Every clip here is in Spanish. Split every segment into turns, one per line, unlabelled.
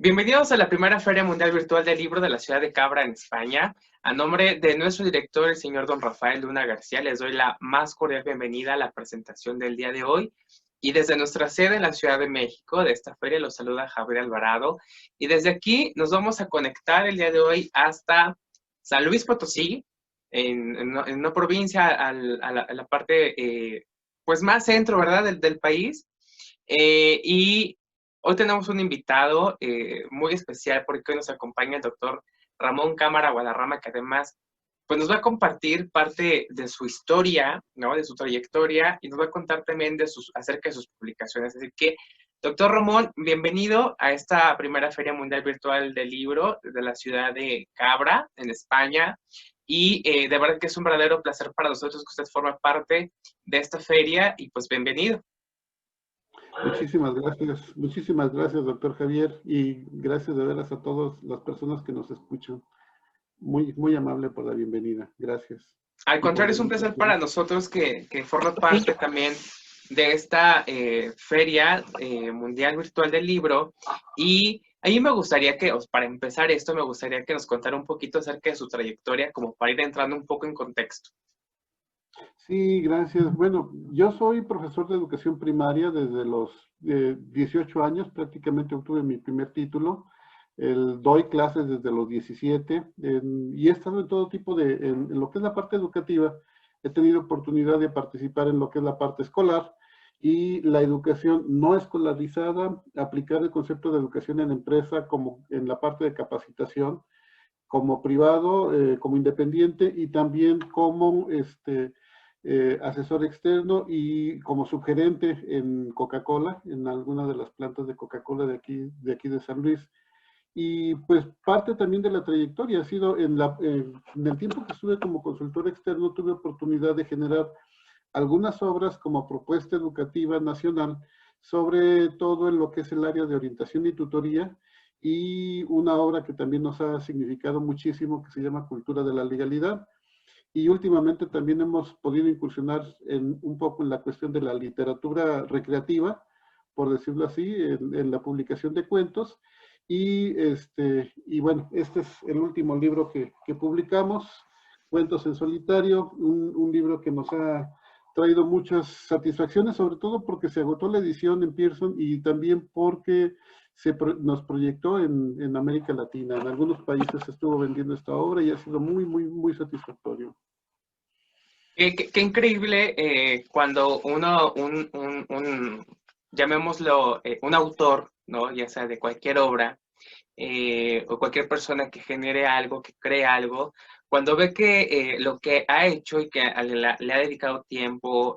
Bienvenidos a la primera Feria Mundial Virtual del Libro de la ciudad de Cabra, en España. A nombre de nuestro director, el señor don Rafael Luna García, les doy la más cordial bienvenida a la presentación del día de hoy. Y desde nuestra sede en la Ciudad de México, de esta feria, los saluda Javier Alvarado. Y desde aquí nos vamos a conectar el día de hoy hasta San Luis Potosí, en una provincia a la parte pues más centro, ¿verdad?, del país. Y hoy tenemos un invitado muy especial porque hoy nos acompaña el doctor Ramón Cámara Guadarrama, que además pues nos va a compartir parte de su historia, ¿no? De su trayectoria, y nos va a contar también acerca de sus publicaciones. Así que, doctor Ramón, bienvenido a esta primera Feria Mundial Virtual del Libro de la ciudad de Cabra, en España. Y de verdad que es un verdadero placer para nosotros que usted forma parte de esta feria, y pues bienvenido.
Muchísimas gracias, doctor Javier, y gracias de veras a todas las personas que nos escuchan. Muy amable por la bienvenida, gracias.
Al
Y por
contrario,
la
es un placer
invitación.
para nosotros que forma parte también de esta Feria Mundial Virtual del Libro. Y a mí me gustaría para empezar esto, me gustaría que nos contara un poquito acerca de su trayectoria, como para ir entrando un poco en contexto.
Sí, gracias. Bueno, yo soy profesor de educación primaria desde los 18 años, prácticamente obtuve mi primer título. Doy clases desde los 17 y he estado en todo tipo en lo que es la parte educativa. He tenido oportunidad de participar en lo que es la parte escolar y la educación no escolarizada, aplicar el concepto de educación en empresa como en la parte de capacitación, como privado, como independiente y también como asesor externo y como subgerente en Coca-Cola, en alguna de las plantas de Coca-Cola de aquí de San Luis. Y pues parte también de la trayectoria ha sido en el tiempo que estuve como consultor externo, tuve oportunidad de generar algunas obras como propuesta educativa nacional, sobre todo en lo que es el área de orientación y tutoría, y una obra que también nos ha significado muchísimo, que se llama Cultura de la Legalidad. Y últimamente también hemos podido incursionar un poco en la cuestión de la literatura recreativa, por decirlo así, en la publicación de cuentos. Y bueno, este es el último libro que publicamos, Cuentos en Solitario, un libro que nos ha traído muchas satisfacciones, sobre todo porque se agotó la edición en Pearson y también porque nos proyectó en América Latina. En algunos países se estuvo vendiendo esta obra y ha sido muy satisfactorio.
Qué increíble cuando llamémoslo, un autor, ¿no? Ya sea de cualquier obra, o cualquier persona que genere algo, que cree algo, cuando ve que lo que ha hecho y que le ha dedicado tiempo,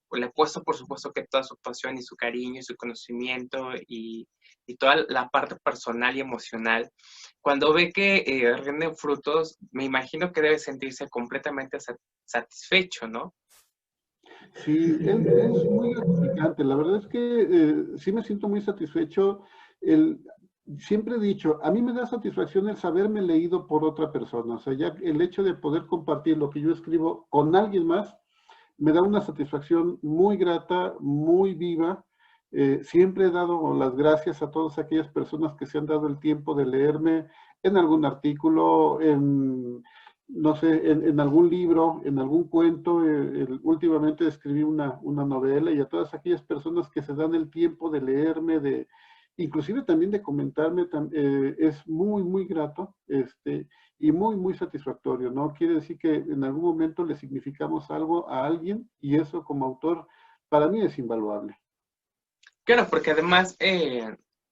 pues le ha puesto, por supuesto, que toda su pasión y su cariño y su conocimiento y toda la parte personal y emocional, cuando ve que rinden frutos, me imagino que debe sentirse completamente satisfecho, ¿no?
Sí, es muy gratificante. La verdad es que sí me siento muy satisfecho. El, Siempre he dicho, a mí me da satisfacción el saberme leído por otra persona. O sea, ya el hecho de poder compartir lo que yo escribo con alguien más me da una satisfacción muy grata, muy viva. Siempre he dado las gracias a todas aquellas personas que se han dado el tiempo de leerme en algún artículo, no sé, en algún libro, en algún cuento. Últimamente escribí una novela y a todas aquellas personas que se dan el tiempo de leerme, inclusive también de comentarme, es muy grato. Y muy satisfactorio, ¿no? Quiere decir que en algún momento le significamos algo a alguien y eso como autor para mí es invaluable.
Claro, porque además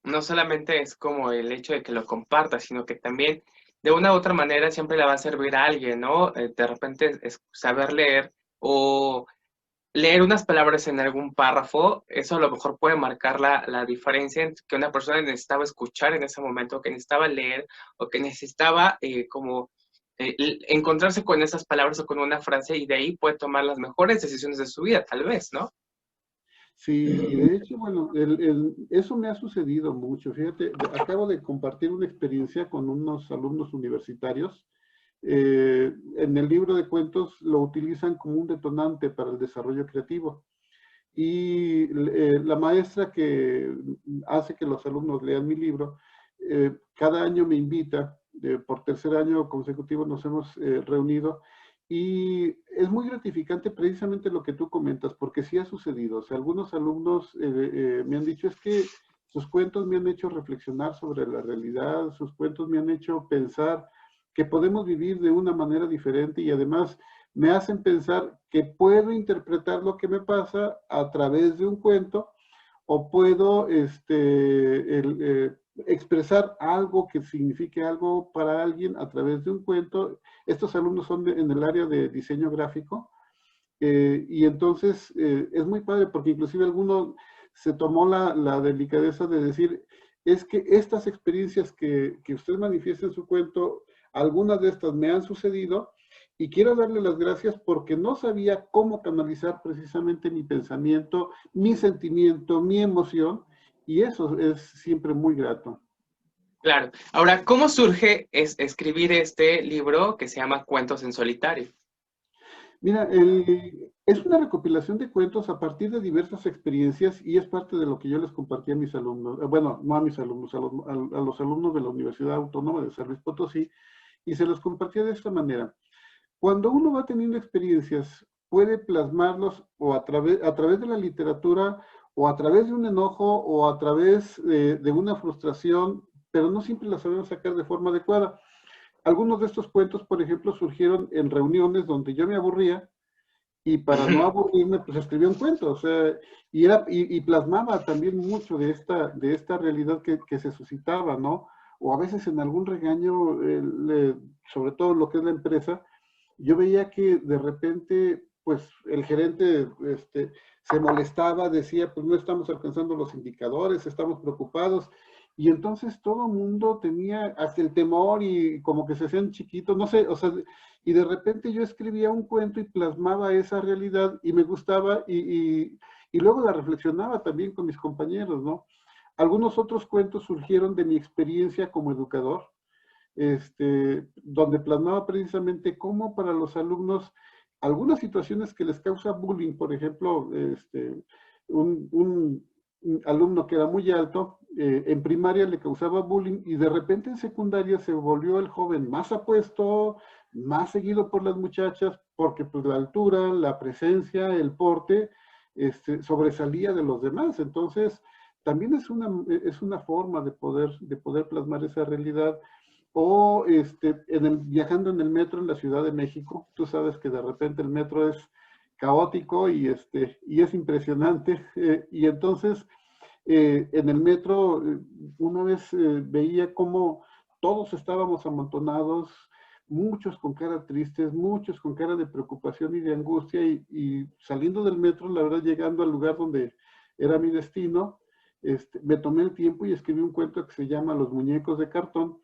no solamente es como el hecho de que lo compartas, sino que también de una u otra manera siempre le va a servir a alguien, ¿no? De repente es saber leer o leer unas palabras en algún párrafo, eso a lo mejor puede marcar la diferencia entre que una persona necesitaba escuchar en ese momento, que necesitaba leer o que necesitaba encontrarse con esas palabras o con una frase, y de ahí puede tomar las mejores decisiones de su vida, tal vez, ¿no?
Sí, y de hecho, bueno, eso me ha sucedido mucho. Fíjate, acabo de compartir una experiencia con unos alumnos universitarios. En el libro de cuentos lo utilizan como un detonante para el desarrollo creativo. Y la maestra que hace que los alumnos lean mi libro cada año me invita, por tercer año consecutivo nos hemos reunido, y es muy gratificante precisamente lo que tú comentas, porque sí ha sucedido. O sea, algunos alumnos me han dicho, es que sus cuentos me han hecho reflexionar sobre la realidad, sus cuentos me han hecho pensar que podemos vivir de una manera diferente, y además me hacen pensar que puedo interpretar lo que me pasa a través de un cuento, o puedo expresar algo que signifique algo para alguien a través de un cuento. Estos alumnos son en el área de diseño gráfico, y entonces es muy padre porque inclusive alguno se tomó la delicadeza de decir, es que estas experiencias que usted manifiesta en su cuento, algunas de estas me han sucedido, y quiero darle las gracias porque no sabía cómo canalizar precisamente mi pensamiento, mi sentimiento, mi emoción, y eso es siempre muy grato.
Claro. Ahora, ¿cómo surge escribir este libro que se llama Cuentos en Solitario?
Mira, es una recopilación de cuentos a partir de diversas experiencias, y es parte de lo que yo les compartí a mis alumnos, bueno, no a mis alumnos, a los alumnos de la Universidad Autónoma de San Luis Potosí, y se los compartía de esta manera. Cuando uno va teniendo experiencias, puede plasmarlos o a través de la literatura, o a través de un enojo, o a través de una frustración, pero no siempre las sabemos sacar de forma adecuada. Algunos de estos cuentos, por ejemplo, surgieron en reuniones donde yo me aburría, y para no aburrirme, pues escribía un cuento, o sea, y plasmaba también mucho de esta realidad que se suscitaba, ¿no? O a veces en algún regaño, sobre todo lo que es la empresa, yo veía que de repente, pues el gerente se molestaba, decía, pues no estamos alcanzando los indicadores, estamos preocupados, y entonces todo el mundo tenía hasta el temor, y como que se hacían chiquitos, no sé, o sea, y de repente yo escribía un cuento y plasmaba esa realidad, y me gustaba, y luego la reflexionaba también con mis compañeros, ¿no? Algunos otros cuentos surgieron de mi experiencia como educador, donde plasmaba precisamente cómo para los alumnos algunas situaciones que les causa bullying. Por ejemplo, un alumno que era muy alto, en primaria le causaba bullying, y de repente en secundaria se volvió el joven más apuesto, más seguido por las muchachas, porque pues la altura, la presencia, el porte, sobresalía de los demás. Entonces, también es una forma de poder plasmar esa realidad. O viajando en el metro en la Ciudad de México, tú sabes que de repente el metro es caótico, y es impresionante, y entonces en el metro una vez veía cómo todos estábamos amontonados, muchos con cara tristes, muchos con cara de preocupación y de angustia, y saliendo del metro, la verdad, llegando al lugar donde era mi destino, me tomé el tiempo y escribí un cuento que se llama Los muñecos de cartón,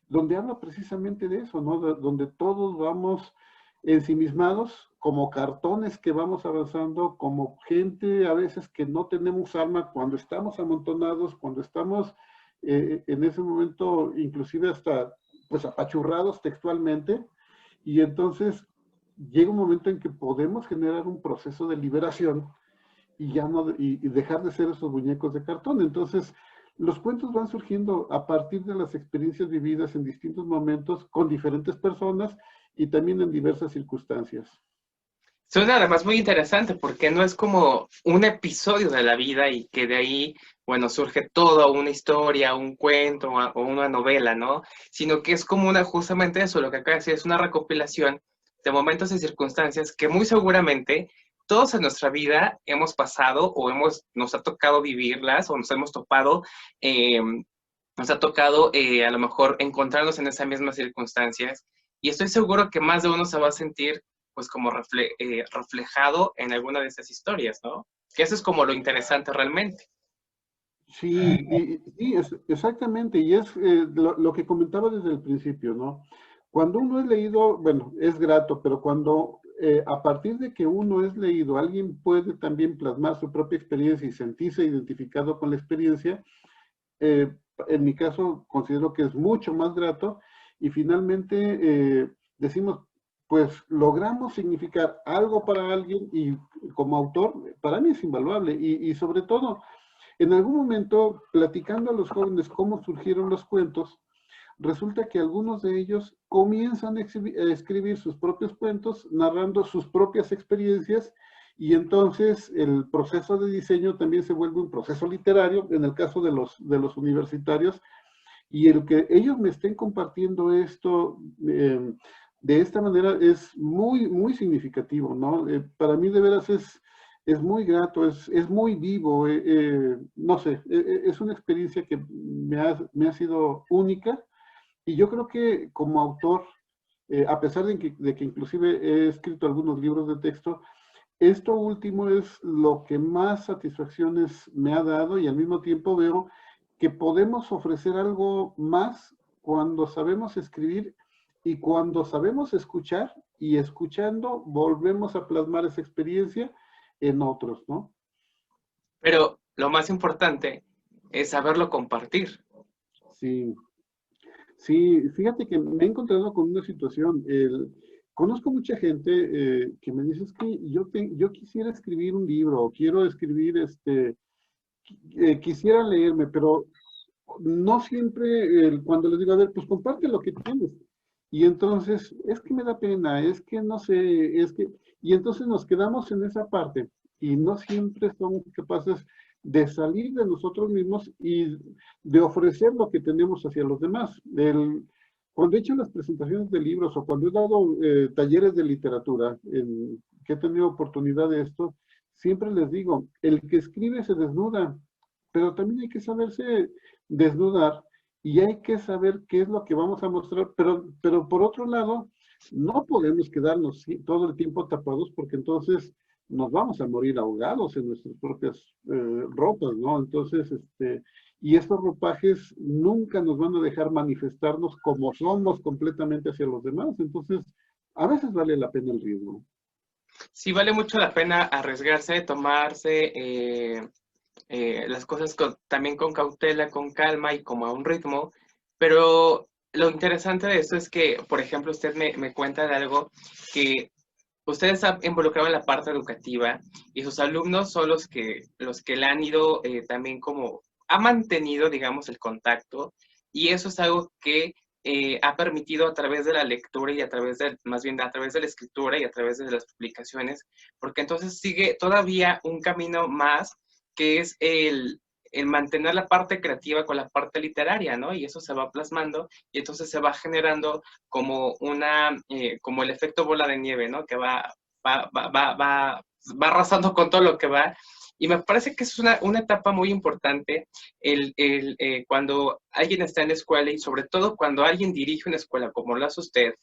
donde habla precisamente de eso, ¿no? Donde todos vamos ensimismados, como cartones que vamos avanzando, como gente a veces que no tenemos alma cuando estamos amontonados, cuando estamos en ese momento inclusive hasta pues apachurrados textualmente, y entonces llega un momento en que podemos generar un proceso de liberación, y ya no, y dejar de ser esos muñecos de cartón. Entonces, los cuentos van surgiendo a partir de las experiencias vividas en distintos momentos con diferentes personas, y también en diversas circunstancias.
Suena además muy interesante porque no es como un episodio de la vida y que de ahí, bueno, surge toda una historia, un cuento o una novela, ¿no? Sino que es como justamente eso, lo que acaba de decir, es una recopilación de momentos y circunstancias que muy seguramente todos en nuestra vida hemos pasado o nos ha tocado vivirlas o nos hemos topado, nos ha tocado a lo mejor encontrarnos en esas mismas circunstancias, y estoy seguro que más de uno se va a sentir pues como reflejado en alguna de estas historias, ¿no? Que eso es como lo interesante realmente.
Sí, sí, exactamente, y es lo que comentaba desde el principio, ¿no? Cuando uno es leído, bueno, es grato, pero cuando a partir de que uno es leído, alguien puede también plasmar su propia experiencia y sentirse identificado con la experiencia, eh, en mi caso considero que es mucho más grato, y finalmente decimos, pues logramos significar algo para alguien, y como autor, para mí es invaluable, y sobre todo En algún momento, platicando a los jóvenes cómo surgieron los cuentos, resulta que algunos de ellos comienzan a escribir sus propios cuentos, narrando sus propias experiencias, y entonces el proceso de diseño también se vuelve un proceso literario, en el caso de los universitarios, y el que ellos me estén compartiendo esto de esta manera es muy, muy significativo, ¿no? Para mí de veras es muy grato, es muy vivo, no sé, es una experiencia que me ha sido única, y yo creo que como autor, a pesar de que inclusive he escrito algunos libros de texto, esto último es lo que más satisfacciones me ha dado, y al mismo tiempo veo que podemos ofrecer algo más cuando sabemos escribir y cuando sabemos escuchar, y escuchando volvemos a plasmar esa experiencia en otros, ¿no?
Pero lo más importante es saberlo compartir.
Sí, sí, fíjate que me he encontrado con una situación. Conozco mucha gente que me dice, es que yo quisiera escribir un libro, o quiero escribir, quisiera leerme, pero no siempre, cuando les digo, a ver, pues comparte lo que tienes. Y entonces, es que me da pena, es que no sé, es que... Y entonces nos quedamos en esa parte, y no siempre somos capaces de salir de nosotros mismos y de ofrecer lo que tenemos hacia los demás. Cuando he hecho las presentaciones de libros, o cuando he dado talleres de literatura, que he tenido oportunidad de esto, siempre les digo, el que escribe se desnuda, pero también hay que saberse desnudar, y hay que saber qué es lo que vamos a mostrar, pero por otro lado, no podemos quedarnos todo el tiempo tapados, porque entonces nos vamos a morir ahogados en nuestras propias ropas, ¿no? Entonces, y estos ropajes nunca nos van a dejar manifestarnos como somos completamente hacia los demás. Entonces, a veces vale la pena el riesgo.
Sí, vale mucho la pena arriesgarse, tomarse las cosas también con cautela, con calma y como a un ritmo, pero lo interesante de esto es que, por ejemplo, usted me cuenta de algo que usted está involucrado en la parte educativa y sus alumnos son los que le han ido también como, ha mantenido, digamos, el contacto, y eso es algo que ha permitido a través de la lectura y a través de, más bien a través de la escritura y a través de las publicaciones, porque entonces sigue todavía un camino más que es el mantener la parte creativa con la parte literaria, ¿no? Y eso se va plasmando y entonces se va generando como como el efecto bola de nieve, ¿no? Que va arrasando con todo lo que va. Y me parece que es una etapa muy importante cuando alguien está en la escuela, y sobre todo cuando alguien dirige una escuela como lo hace usted,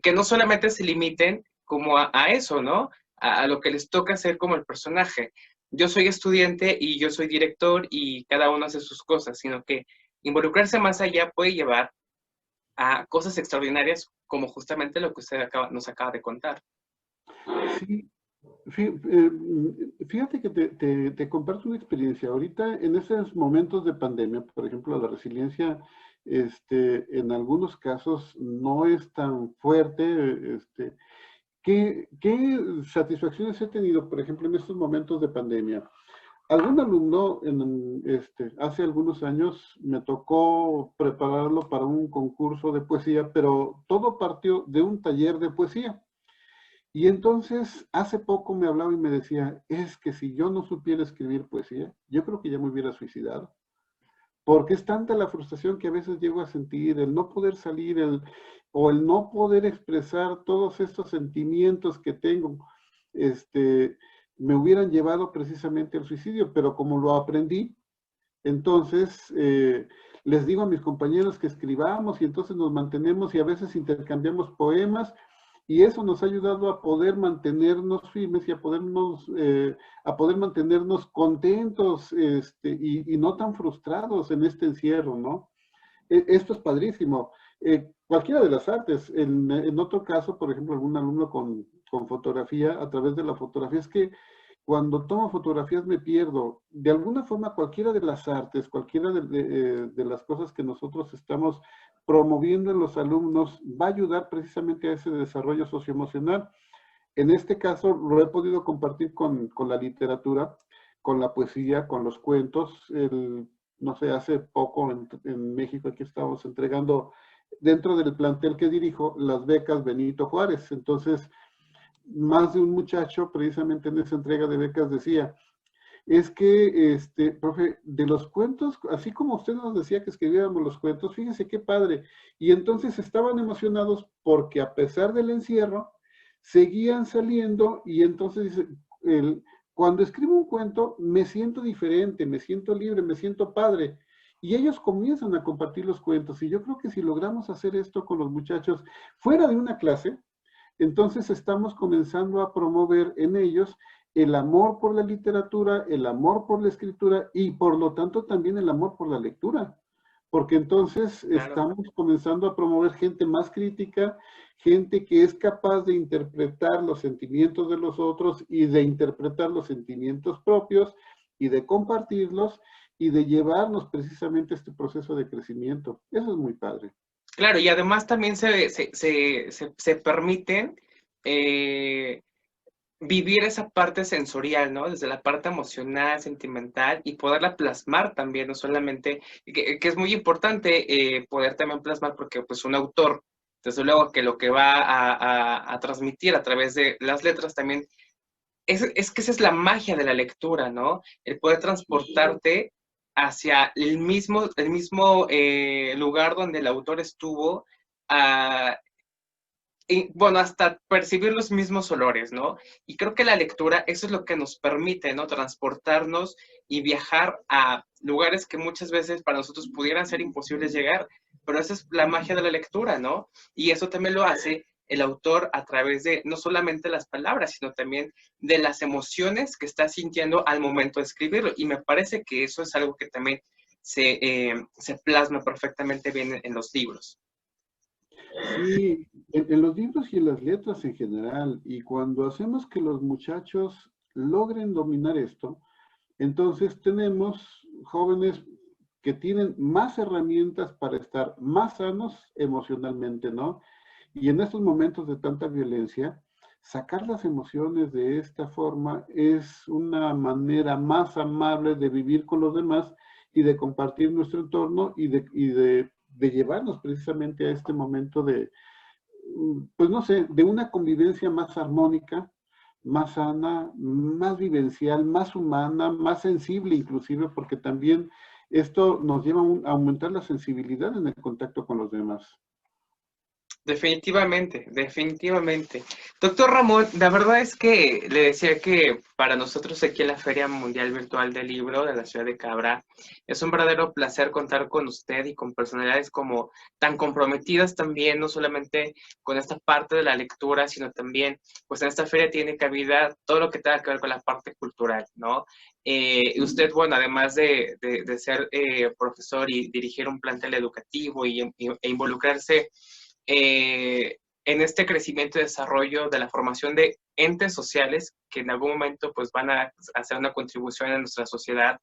que no solamente se limiten como a eso, ¿no? A lo que les toca hacer como el personaje. Yo soy estudiante y yo soy director y cada uno hace sus cosas, sino que involucrarse más allá puede llevar a cosas extraordinarias como justamente lo que usted nos acaba de contar.
Sí, fíjate que te comparto una experiencia. Ahorita, en esos momentos de pandemia, por ejemplo, la resiliencia, en algunos casos no es tan fuerte. ¿Qué satisfacciones he tenido, por ejemplo, en estos momentos de pandemia? Algún alumno, hace algunos años, me tocó prepararlo para un concurso de poesía, pero todo partió de un taller de poesía. Y entonces, hace poco me hablaba y me decía, es que si yo no supiera escribir poesía, yo creo que ya me hubiera suicidado. Porque es tanta la frustración que a veces llego a sentir, el no poder salir, o el no poder expresar todos estos sentimientos que tengo, me hubieran llevado precisamente al suicidio. Pero como lo aprendí, entonces les digo a mis compañeros que escribamos, y entonces nos mantenemos y a veces intercambiamos poemas, y eso nos ha ayudado a poder mantenernos firmes y a poder mantenernos contentos, y no tan frustrados en este encierro, ¿no? Esto es padrísimo. Cualquiera de las artes. En otro caso, por ejemplo, algún alumno con fotografía, a través de la fotografía, es que cuando tomo fotografías me pierdo. De alguna forma, cualquiera de las artes, cualquiera de las cosas que nosotros estamos promoviendo en los alumnos, va a ayudar precisamente a ese desarrollo socioemocional. En este caso, lo he podido compartir con la literatura, con la poesía, con los cuentos. No sé, hace poco en México aquí estábamos entregando, dentro del plantel que dirijo, las becas Benito Juárez. Entonces, más de un muchacho, precisamente en esa entrega de becas, decía, es que, profe, de los cuentos, así como usted nos decía que escribiéramos los cuentos, fíjese qué padre. Y entonces estaban emocionados porque a pesar del encierro, seguían saliendo y entonces dice, cuando escribo un cuento me siento diferente, me siento libre, me siento padre. Y ellos comienzan a compartir los cuentos. Y yo creo que si logramos hacer esto con los muchachos fuera de una clase, entonces estamos comenzando a promover en ellos el amor por la literatura, el amor por la escritura y por lo tanto también el amor por la lectura. Porque entonces
Claro.
estamos comenzando a promover gente más crítica, gente que es capaz de interpretar los sentimientos de los otros y de interpretar los sentimientos propios y de compartirlos y de llevarnos precisamente a este proceso de crecimiento. Eso es muy padre.
Claro, y además también se permiten eh, vivir esa parte sensorial, ¿no? Desde la parte emocional, sentimental, y poderla plasmar también, no solamente, que es muy importante poder también plasmar, porque pues un autor, desde luego que lo que va a transmitir a través de las letras también, es que esa es la magia de la lectura, ¿no? El poder transportarte hacia el mismo lugar donde el autor estuvo, a y bueno, hasta percibir los mismos olores, ¿no? Y creo que la lectura, eso es lo que nos permite, ¿no? Transportarnos y viajar a lugares que muchas veces para nosotros pudieran ser imposibles llegar, pero esa es la magia de la lectura, ¿no? Y eso también lo hace el autor a través de no solamente las palabras, sino también de las emociones que está sintiendo al momento de escribirlo. Y me parece que eso es algo que también se plasma perfectamente bien en los libros.
Sí, en los libros y en las letras en general, y cuando hacemos que los muchachos logren dominar esto, entonces tenemos jóvenes que tienen más herramientas para estar más sanos emocionalmente, ¿no? Y en estos momentos de tanta violencia, sacar las emociones de esta forma es una manera más amable de vivir con los demás y de compartir nuestro entorno y de llevarnos precisamente a este momento de, pues no sé, de una convivencia más armónica, más sana, más vivencial, más humana, más sensible inclusive, porque también esto nos lleva a aumentar la sensibilidad en el contacto con los demás.
Definitivamente, definitivamente. Doctor Ramón, la verdad es que le decía que para nosotros aquí en la Feria Mundial Virtual del Libro de la ciudad de Cabra, es un verdadero placer contar con usted y con personalidades como tan comprometidas también, no solamente con esta parte de la lectura, sino también, pues en esta feria tiene cabida todo lo que tenga que ver con la parte cultural, ¿no? Usted, bueno, además de ser profesor y dirigir un plantel educativo e involucrarse en este crecimiento y desarrollo de la formación de entes sociales que en algún momento pues van a hacer una contribución a nuestra sociedad.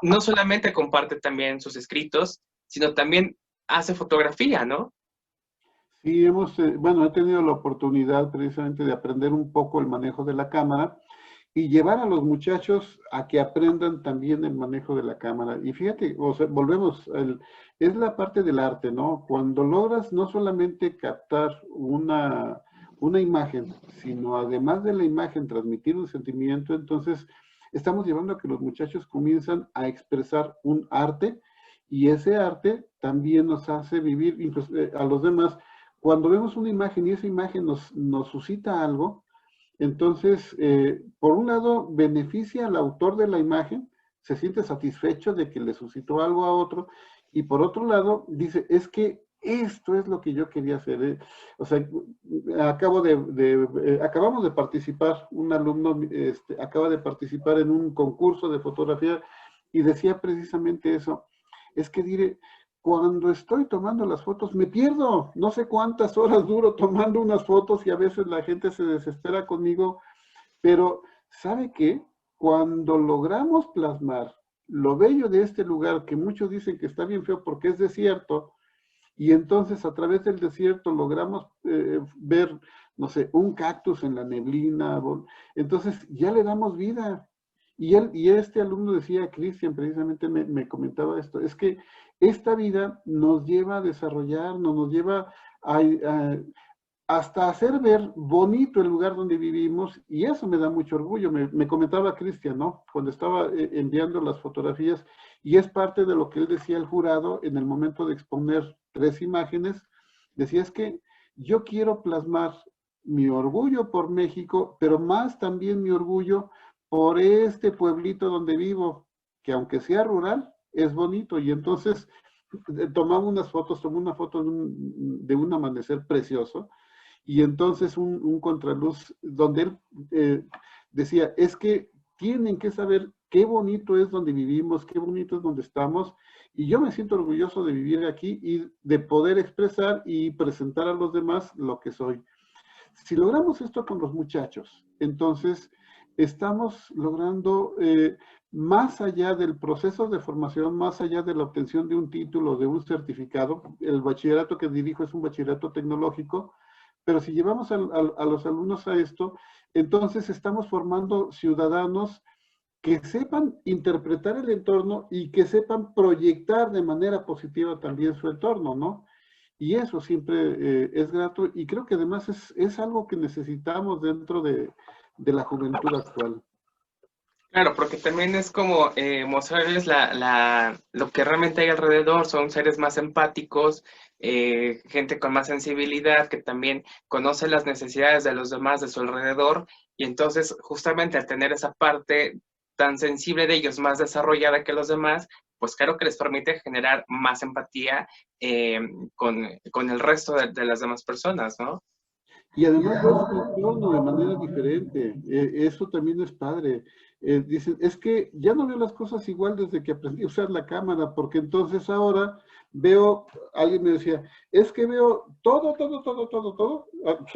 No solamente comparte también sus escritos, sino también hace fotografía, ¿no?
Sí, bueno, he tenido la oportunidad precisamente de aprender un poco el manejo de la cámara y llevar a los muchachos a que aprendan también el manejo de la cámara. Y fíjate, o sea, volvemos, es la parte del arte, ¿no? Cuando logras no solamente captar una imagen, sino además de la imagen transmitir un sentimiento, entonces estamos llevando a que los muchachos comienzan a expresar un arte y ese arte también nos hace vivir incluso, a los demás. Cuando vemos una imagen y esa imagen nos suscita algo, entonces, por un lado, beneficia al autor de la imagen, se siente satisfecho de que le suscitó algo a otro, y por otro lado, dice, es que esto es lo que yo quería hacer. O sea, acabamos de participar, un alumno acaba de participar en un concurso de fotografía y decía precisamente eso, es que diré, cuando estoy tomando las fotos me pierdo, no sé cuántas horas duro tomando unas fotos y a veces la gente se desespera conmigo, pero ¿sabe qué? Cuando logramos plasmar lo bello de este lugar, que muchos dicen que está bien feo porque es desierto, y entonces a través del desierto logramos ver, no sé, un cactus en la neblina, entonces ya le damos vida. Y este alumno decía, Cristian, precisamente me comentaba esto, es que esta vida nos lleva a desarrollarnos, nos lleva hasta hacer ver bonito el lugar donde vivimos, y eso me da mucho orgullo. Me comentaba Cristian, ¿no? Cuando estaba enviando las fotografías, y es parte de lo que él decía al jurado en el momento de exponer 3 imágenes, decía, es que yo quiero plasmar mi orgullo por México, pero más también mi orgullo por este pueblito donde vivo, que aunque sea rural, es bonito. Y entonces tomamos unas fotos, tomó una foto de un amanecer precioso, y entonces un contraluz donde él decía, es que tienen que saber qué bonito es donde vivimos, qué bonito es donde estamos, y yo me siento orgulloso de vivir aquí y de poder expresar y presentar a los demás lo que soy. Si logramos esto con los muchachos, entonces estamos logrando, más allá del proceso de formación, más allá de la obtención de un título, de un certificado, el bachillerato que dirijo es un bachillerato tecnológico, pero si llevamos a los alumnos a esto, entonces estamos formando ciudadanos que sepan interpretar el entorno y que sepan proyectar de manera positiva también su entorno, ¿no? Y eso siempre es grato, y creo que además es algo que necesitamos dentro de la juventud actual.
Claro, porque también es como mostrarles lo que realmente hay alrededor, son seres más empáticos, gente con más sensibilidad, que también conoce las necesidades de los demás de su alrededor, y entonces justamente al tener esa parte tan sensible de ellos, más desarrollada que los demás, pues claro que les permite generar más empatía con el resto de las demás personas, ¿no?
Y además ver su entorno de manera diferente, eso también es padre. Dicen, es que ya no veo las cosas igual desde que aprendí a usar la cámara, porque entonces ahora veo, alguien me decía, es que veo todo, todo, todo, todo, todo.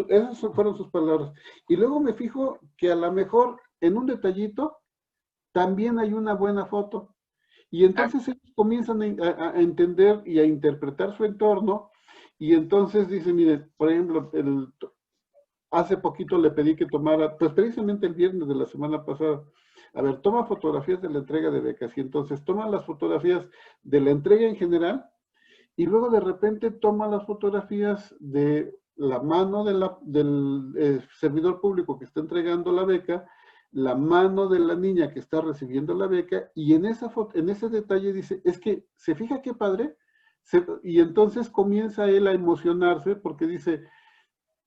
Esas fueron sus palabras. Y luego me fijo que a lo mejor en un detallito también hay una buena foto. Y
Ah,
entonces ellos comienzan a entender y a interpretar su entorno. Y entonces dicen, mire, por ejemplo, hace poquito le pedí que tomara, pues precisamente el viernes de la semana pasada, a ver, toma fotografías de la entrega de becas, y entonces toma las fotografías de la entrega en general, y luego de repente toma las fotografías de la mano del servidor público que está entregando la beca, la mano de la niña que está recibiendo la beca, y en en ese detalle dice, es que, ¿se fija qué padre? Y entonces comienza él a emocionarse porque dice,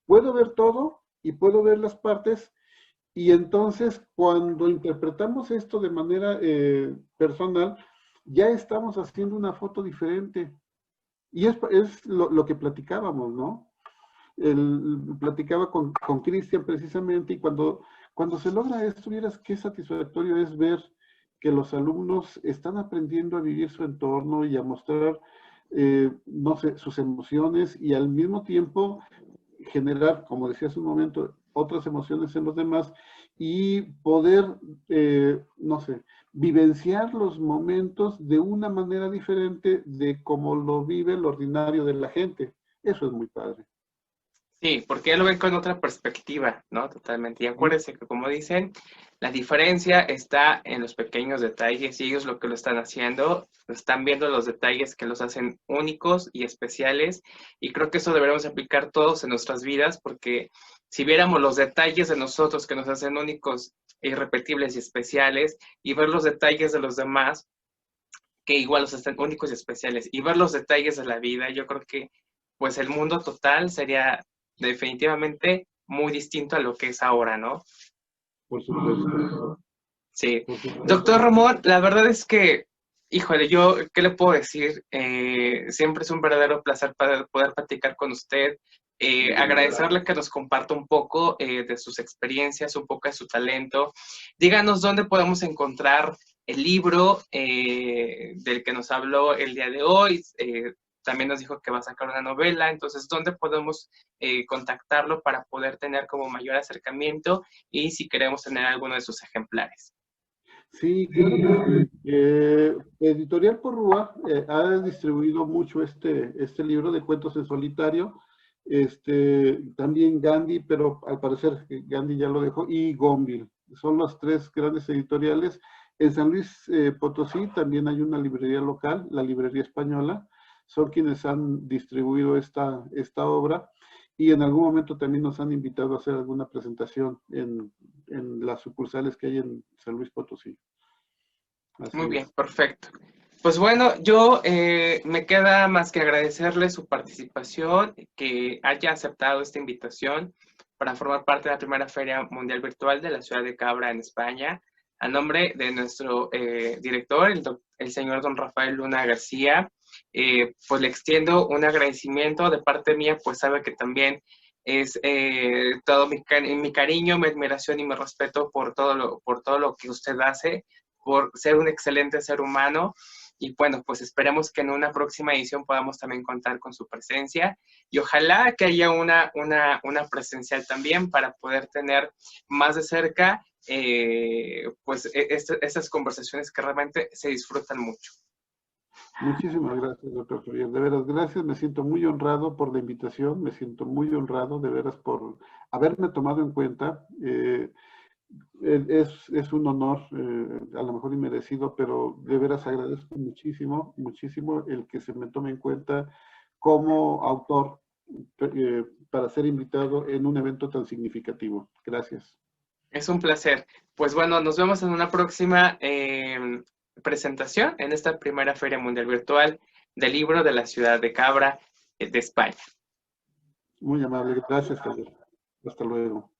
puedo ver todo y puedo ver las partes, y entonces cuando interpretamos esto de manera personal, ya estamos haciendo una foto diferente. Y es lo que platicábamos, ¿no? Platicaba con Cristian precisamente, y cuando se logra esto, vieras qué satisfactorio es ver que los alumnos están aprendiendo a vivir su entorno y a mostrar, no sé, sus emociones, y al mismo tiempo generar, como decía hace un momento, otras emociones en los demás, y poder, no sé, vivenciar los momentos de una manera diferente de como lo vive el ordinario de la gente. Eso es muy padre.
sí, porque ya lo ven con otra perspectiva, ¿no? Totalmente. Y
¿Sí?
acuérdense que, como dicen, la diferencia está en los pequeños detalles, y ellos lo que lo están haciendo, están viendo los detalles que los hacen únicos y especiales, y creo que eso deberíamos aplicar todos en nuestras vidas, porque si viéramos los detalles de nosotros que nos hacen únicos, irrepetibles y especiales, y ver los detalles de los demás, que igual los hacen únicos y especiales, y ver los detalles de la vida, yo creo que pues el mundo total sería definitivamente muy distinto a lo que es ahora, ¿no?
Por supuesto,
Sí.
por supuesto.
Doctor Ramón, la verdad es que, híjole, yo, ¿qué le puedo decir? Siempre es un verdadero placer poder platicar con usted. Agradecerle que nos comparta un poco de sus experiencias, un poco de su talento. Díganos dónde podemos encontrar el libro del que nos habló el día de hoy. También nos dijo que va a sacar una novela, entonces, ¿dónde podemos contactarlo para poder tener como mayor acercamiento y si queremos tener alguno de sus ejemplares?
Sí, claro que sí. Editorial Porrúa ha distribuido mucho este libro de cuentos en solitario. También Gandhi, pero al parecer Gandhi ya lo dejó, y Gonville. son las tres grandes editoriales. En San Luis Potosí también hay una librería local, la Librería Española, son quienes han distribuido esta obra y en algún momento también nos han invitado a hacer alguna presentación en las sucursales que hay en San Luis Potosí. Así
Muy bien,
es.
perfecto. Pues bueno, yo me queda más que agradecerle su participación, que haya aceptado esta invitación para formar parte de la primera Feria Mundial Virtual de la ciudad de Cabra en España. A nombre de nuestro director, el señor don Rafael Luna García, pues le extiendo un agradecimiento de parte mía, pues sabe que también es todo mi cariño, mi admiración y mi respeto por todo lo que usted hace, por ser un excelente ser humano. Y bueno, pues esperemos que en una próxima edición podamos también contar con su presencia y ojalá que haya una presencial también para poder tener más de cerca pues estas conversaciones que realmente se disfrutan mucho.
Muchísimas gracias, doctor Javier. De veras, gracias. Me siento muy honrado por la invitación. Me siento muy honrado, de veras, por haberme tomado en cuenta. Es un honor, a lo mejor inmerecido, pero de veras agradezco muchísimo, muchísimo el que se me tome en cuenta como autor para ser invitado en un evento tan significativo. Gracias.
Es un placer. Pues bueno, nos vemos en una próxima presentación en esta primera Feria Mundial Virtual del Libro de la ciudad de Cabra, de España.
Muy amable. Gracias, Javier. Hasta luego.